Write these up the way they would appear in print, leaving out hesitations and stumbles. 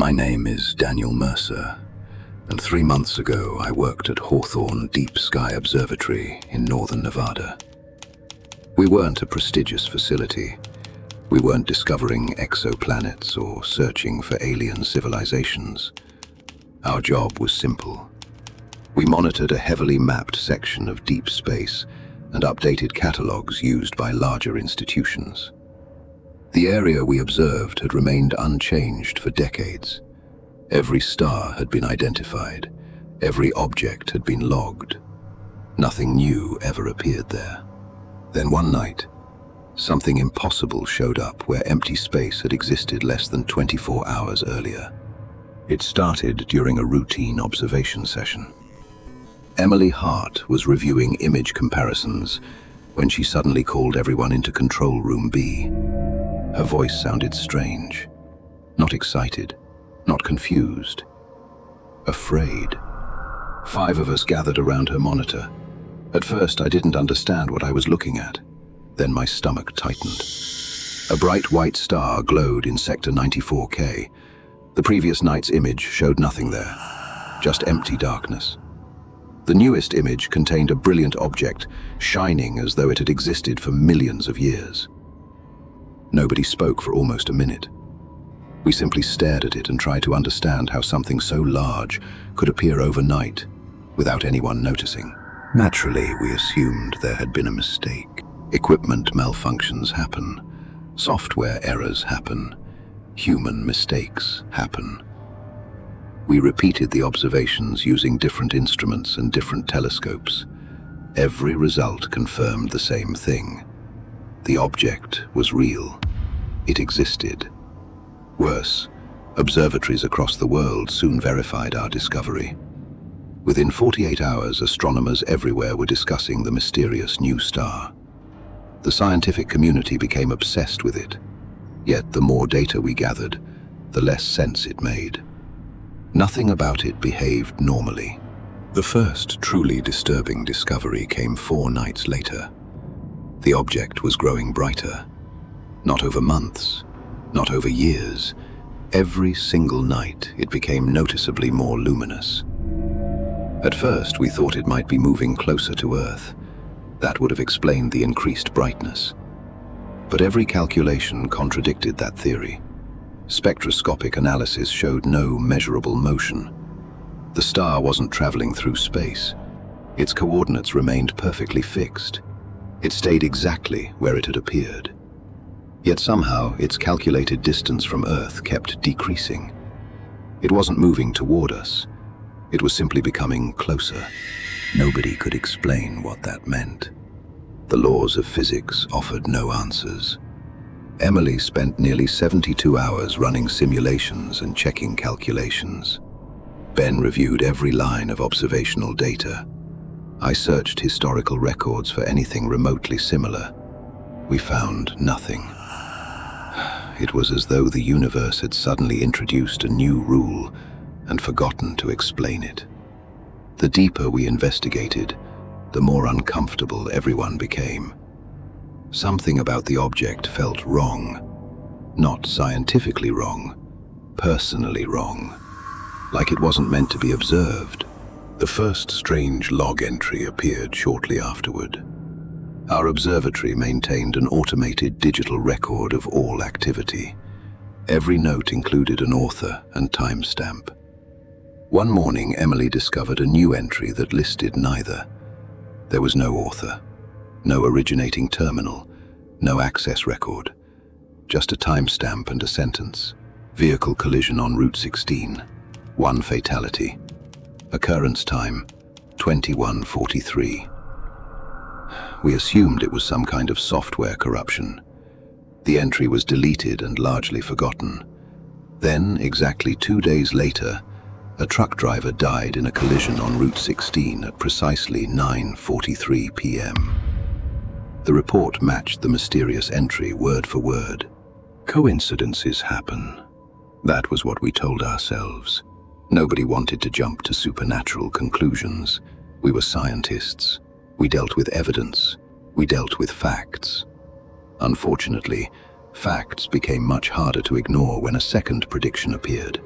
My name is Daniel Mercer, and 3 months ago I worked at Hawthorne Deep Sky Observatory in northern Nevada. We weren't a prestigious facility. We weren't discovering exoplanets or searching for alien civilizations. Our job was simple. We monitored a heavily mapped section of deep space and updated catalogs used by larger institutions. The area we observed had remained unchanged for decades. Every star had been identified. Every object had been logged. Nothing new ever appeared there. Then one night, something impossible showed up where empty space had existed less than 24 hours earlier. It started during a routine observation session. Emily Hart was reviewing image comparisons when she suddenly called everyone into Control Room B. Her voice sounded strange, not excited, not confused, afraid. 5 of us gathered around her monitor. At first, I didn't understand what I was looking at. Then my stomach tightened. A bright white star glowed in Sector 94K. The previous night's image showed nothing there, just empty darkness. The newest image contained a brilliant object, shining as though it had existed for millions of years. Nobody spoke for almost a minute. We simply stared at it and tried to understand how something so large could appear overnight without anyone noticing. Naturally, we assumed there had been a mistake. Equipment malfunctions happen. Software errors happen. Human mistakes happen. We repeated the observations using different instruments and different telescopes. Every result confirmed the same thing. The object was real. It existed. Worse, observatories across the world soon verified our discovery. Within 48 hours, astronomers everywhere were discussing the mysterious new star. The scientific community became obsessed with it. Yet the more data we gathered, the less sense it made. Nothing about it behaved normally. The first truly disturbing discovery came 4 nights later. The object was growing brighter. Not over months, not over years. Every single night it became noticeably more luminous. At first we thought it might be moving closer to Earth. That would have explained the increased brightness. But every calculation contradicted that theory. Spectroscopic analysis showed no measurable motion. The star wasn't traveling through space. Its coordinates remained perfectly fixed. It stayed exactly where it had appeared. Yet somehow its calculated distance from Earth kept decreasing. It wasn't moving toward us. It was simply becoming closer. Nobody could explain what that meant. The laws of physics offered no answers. Emily spent nearly 72 hours running simulations and checking calculations. Ben reviewed every line of observational data. I searched historical records for anything remotely similar. We found nothing. It was as though the universe had suddenly introduced a new rule and forgotten to explain it. The deeper we investigated, the more uncomfortable everyone became. Something about the object felt wrong. Not scientifically wrong, personally wrong. Like it wasn't meant to be observed. The first strange log entry appeared shortly afterward. Our observatory maintained an automated digital record of all activity. Every note included an author and timestamp. One morning, Emily discovered a new entry that listed neither. There was no author, no originating terminal, no access record, just a timestamp and a sentence. Vehicle collision on Route 16, 1 fatality. Occurrence time, 21:43. We assumed it was some kind of software corruption. The entry was deleted and largely forgotten. Then, exactly 2 days later, a truck driver died in a collision on Route 16 at precisely 9:43 p.m. The report matched the mysterious entry word for word. Coincidences happen. That was what we told ourselves. Nobody wanted to jump to supernatural conclusions. We were scientists. We dealt with evidence. We dealt with facts. Unfortunately, facts became much harder to ignore when a second prediction appeared.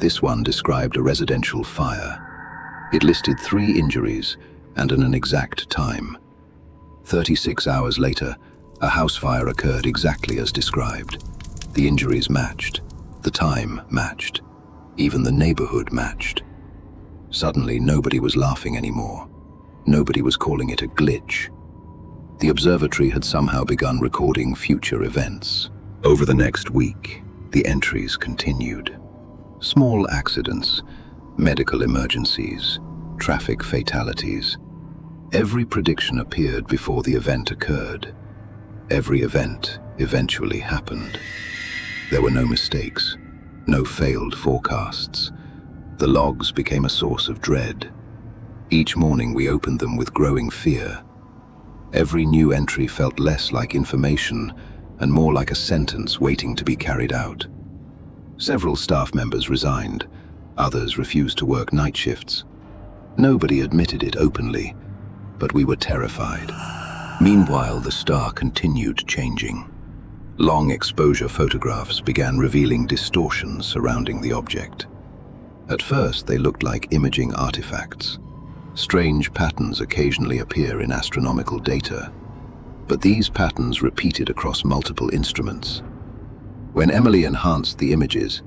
This one described a residential fire. It listed 3 injuries and an exact time. 36 hours later, a house fire occurred exactly as described. The injuries matched, the time matched, even the neighborhood matched. Suddenly, nobody was laughing anymore. Nobody was calling it a glitch. The observatory had somehow begun recording future events. Over the next week, the entries continued. Small accidents, medical emergencies, traffic fatalities. Every prediction appeared before the event occurred. Every event eventually happened. There were no mistakes, no failed forecasts. The logs became a source of dread. Each morning we opened them with growing fear. Every new entry felt less like information and more like a sentence waiting to be carried out. Several staff members resigned. Others refused to work night shifts. Nobody admitted it openly, but we were terrified. Meanwhile, the star continued changing. Long exposure photographs began revealing distortions surrounding the object. At first, they looked like imaging artifacts. Strange patterns occasionally appear in astronomical data, but these patterns repeated across multiple instruments. When Emily enhanced the images,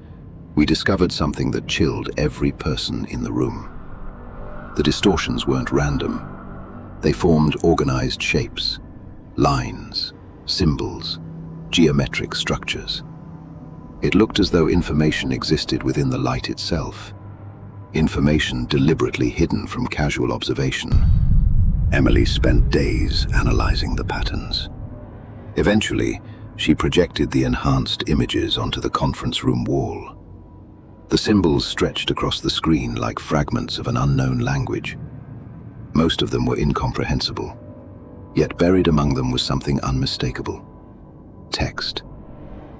we discovered something that chilled every person in the room. The distortions weren't random. They formed organized shapes, lines, symbols, geometric structures. It looked as though information existed within the light itself, information deliberately hidden from casual observation. Emily spent days analyzing the patterns. Eventually, she projected the enhanced images onto the conference room wall. The symbols stretched across the screen like fragments of an unknown language. Most of them were incomprehensible, yet buried among them was something unmistakable. Text.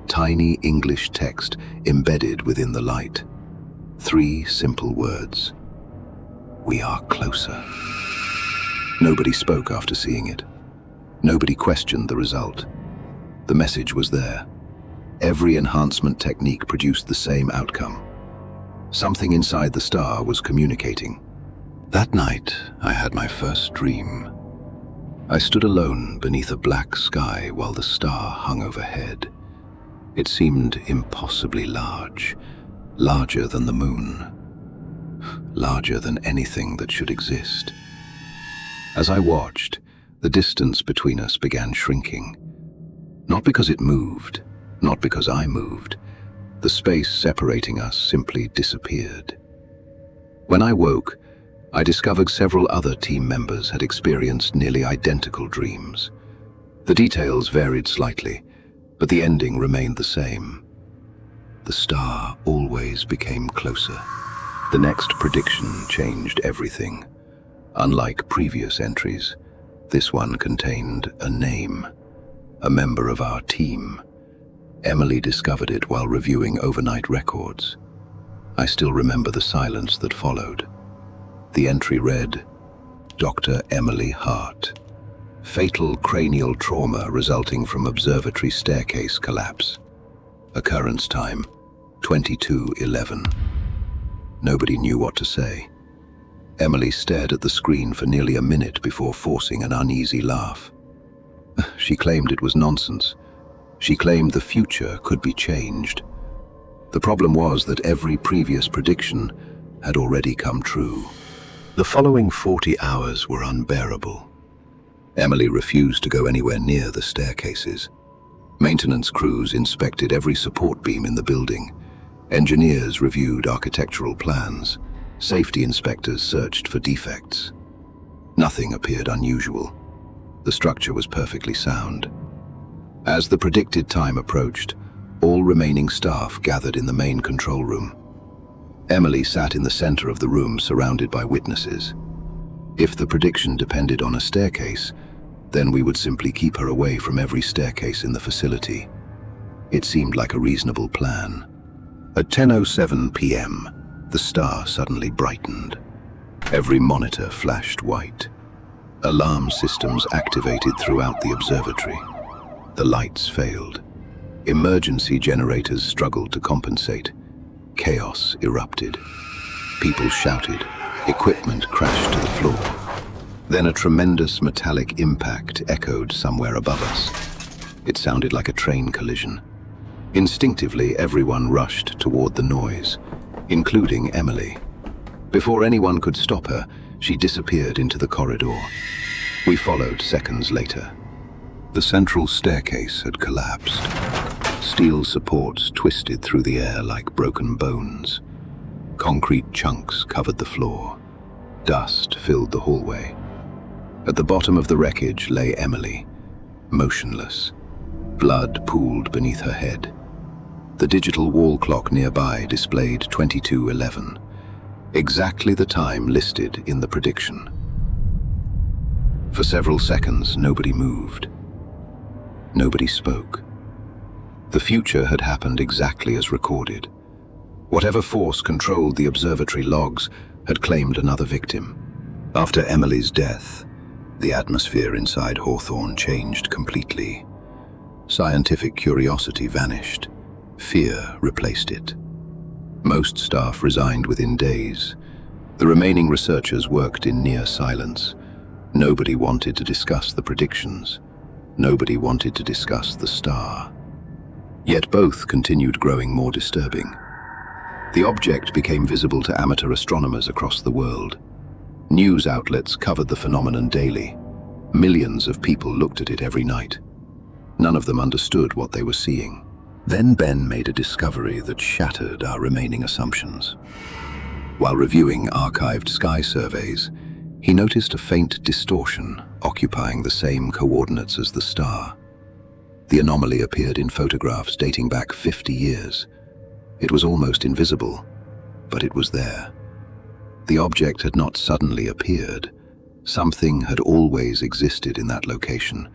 Tiny English text embedded within the light. 3 simple words. We are closer. Nobody spoke after seeing it. Nobody questioned the result. The message was there. Every enhancement technique produced the same outcome. Something inside the star was communicating. That night, I had my first dream. I stood alone beneath a black sky while the star hung overhead. It seemed impossibly large, larger than the moon, larger than anything that should exist. As I watched, the distance between us began shrinking. Not because it moved, not because I moved. The space separating us simply disappeared. When I woke, I discovered several other team members had experienced nearly identical dreams. The details varied slightly, but the ending remained the same. The star always became closer. The next prediction changed everything. Unlike previous entries, this one contained a name, a member of our team. Emily discovered it while reviewing overnight records. I still remember the silence that followed. The entry read, Dr. Emily Hart. Fatal cranial trauma resulting from observatory staircase collapse. Occurrence time, 22:11. Nobody knew what to say. Emily stared at the screen for nearly a minute before forcing an uneasy laugh. She claimed it was nonsense. She claimed the future could be changed. The problem was that every previous prediction had already come true. The following 40 hours were unbearable. Emily refused to go anywhere near the staircases. Maintenance crews inspected every support beam in the building. Engineers reviewed architectural plans. Safety inspectors searched for defects. Nothing appeared unusual. The structure was perfectly sound. As the predicted time approached, all remaining staff gathered in the main control room. Emily sat in the center of the room surrounded by witnesses. If the prediction depended on a staircase, then we would simply keep her away from every staircase in the facility. It seemed like a reasonable plan. At 10:07 p.m., the star suddenly brightened. Every monitor flashed white. Alarm systems activated throughout the observatory. The lights failed. Emergency generators struggled to compensate. Chaos erupted. People shouted. Equipment crashed to the floor. Then a tremendous metallic impact echoed somewhere above us. It sounded like a train collision. Instinctively, everyone rushed toward the noise, including Emily. Before anyone could stop her, she disappeared into the corridor. We followed seconds later. The central staircase had collapsed. Steel supports twisted through the air like broken bones. Concrete chunks covered the floor. Dust filled the hallway. At the bottom of the wreckage lay Emily, motionless. Blood pooled beneath her head. The digital wall clock nearby displayed 22:11, exactly the time listed in the prediction. For several seconds, nobody moved. Nobody spoke. The future had happened exactly as recorded. Whatever force controlled the observatory logs had claimed another victim. After Emily's death, the atmosphere inside Hawthorne changed completely. Scientific curiosity vanished. Fear replaced it. Most staff resigned within days. The remaining researchers worked in near silence. Nobody wanted to discuss the predictions. Nobody wanted to discuss the star. Yet both continued growing more disturbing. The object became visible to amateur astronomers across the world. News outlets covered the phenomenon daily. Millions of people looked at it every night. None of them understood what they were seeing. Then Ben made a discovery that shattered our remaining assumptions. While reviewing archived sky surveys, he noticed a faint distortion occupying the same coordinates as the star. The anomaly appeared in photographs dating back 50 years. It was almost invisible, but it was there. The object had not suddenly appeared. Something had always existed in that location.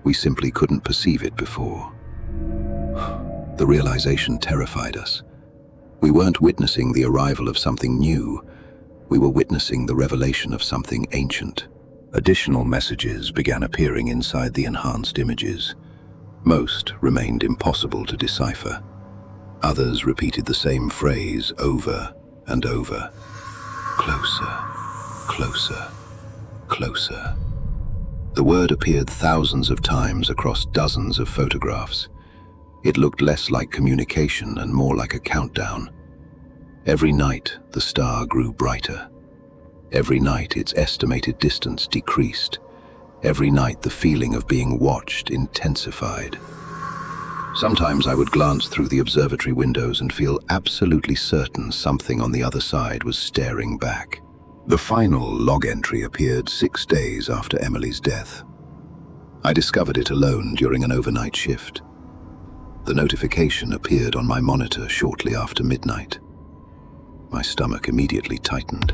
We simply couldn't perceive it before. The realization terrified us. We weren't witnessing the arrival of something new. We were witnessing the revelation of something ancient. Additional messages began appearing inside the enhanced images. Most remained impossible to decipher. Others repeated the same phrase over and over. Closer, closer, closer. The word appeared thousands of times across dozens of photographs. It looked less like communication and more like a countdown. Every night, the star grew brighter. Every night, its estimated distance decreased. Every night, the feeling of being watched intensified. Sometimes I would glance through the observatory windows and feel absolutely certain something on the other side was staring back. The final log entry appeared 6 days after Emily's death. I discovered it alone during an overnight shift. The notification appeared on my monitor shortly after midnight. My stomach immediately tightened.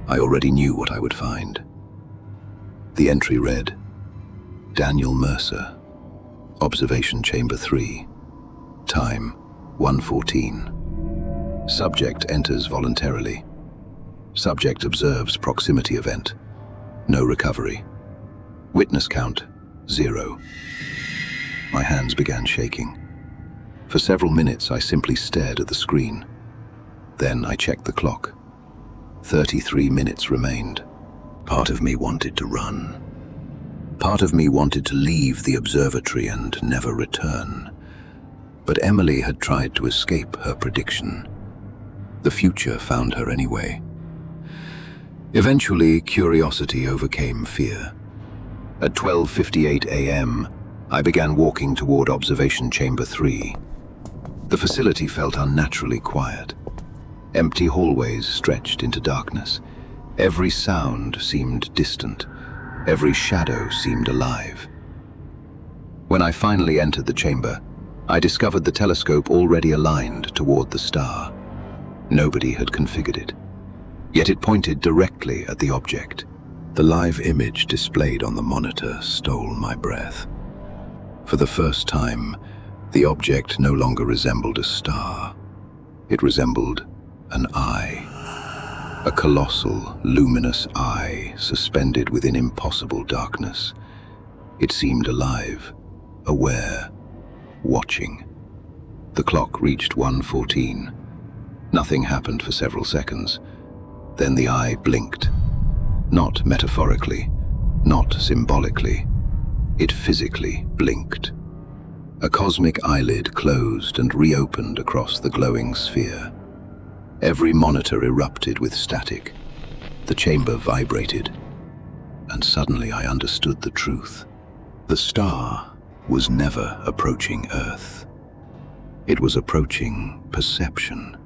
I already knew what I would find. The entry read, Daniel Mercer, Observation Chamber 3, time 1:14. Subject enters voluntarily. Subject observes proximity event. No recovery. Witness count, 0. My hands began shaking. For several minutes, I simply stared at the screen. Then I checked the clock. 33 minutes remained. Part of me wanted to run. Part of me wanted to leave the observatory and never return. But Emily had tried to escape her prediction. The future found her anyway. Eventually, curiosity overcame fear. At 12:58 a.m., I began walking toward Observation Chamber 3. The facility felt unnaturally quiet. Empty hallways stretched into darkness. Every sound seemed distant. Every shadow seemed alive. When I finally entered the chamber, I discovered the telescope already aligned toward the star. Nobody had configured it. Yet it pointed directly at the object. The live image displayed on the monitor stole my breath. For the first time, the object no longer resembled a star. It resembled an eye. A colossal, luminous eye suspended within impossible darkness. It seemed alive, aware, watching. The clock reached 1:14. Nothing happened for several seconds. Then the eye blinked. Not metaphorically, not symbolically. It physically blinked. A cosmic eyelid closed and reopened across the glowing sphere. Every monitor erupted with static. The chamber vibrated. And suddenly I understood the truth. The star was never approaching Earth. It was approaching perception.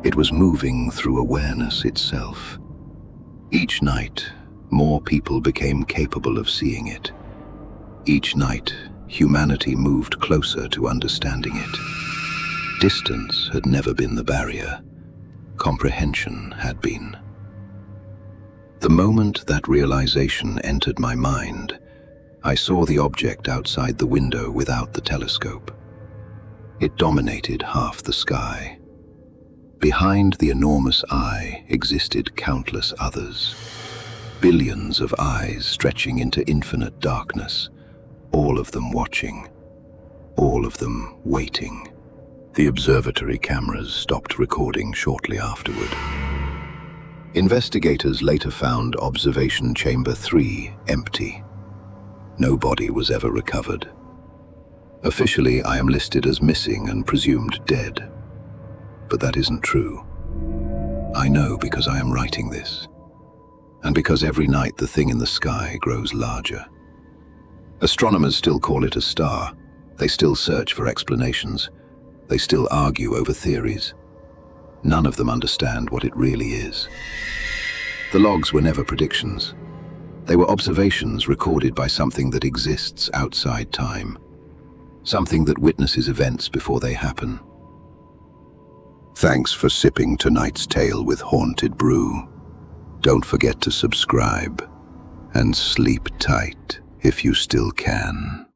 It was moving through awareness itself. Each night, more people became capable of seeing it. Each night, humanity moved closer to understanding it. Distance had never been the barrier. Comprehension had been. The moment that realization entered my mind, I saw the object outside the window without the telescope. It dominated half the sky. Behind the enormous eye existed countless others. Billions of eyes stretching into infinite darkness, all of them watching, all of them waiting. The observatory cameras stopped recording shortly afterward. Investigators later found observation chamber 3 empty. No body was ever recovered. Officially, I am listed as missing and presumed dead. But that isn't true. I know because I am writing this, and because every night the thing in the sky grows larger. Astronomers still call it a star. They still search for explanations. They still argue over theories. None of them understand what it really is. The logs were never predictions. They were observations recorded by something that exists outside time. Something that witnesses events before they happen. Thanks for sipping tonight's tale with Haunted Brew. Don't forget to subscribe and sleep tight if you still can.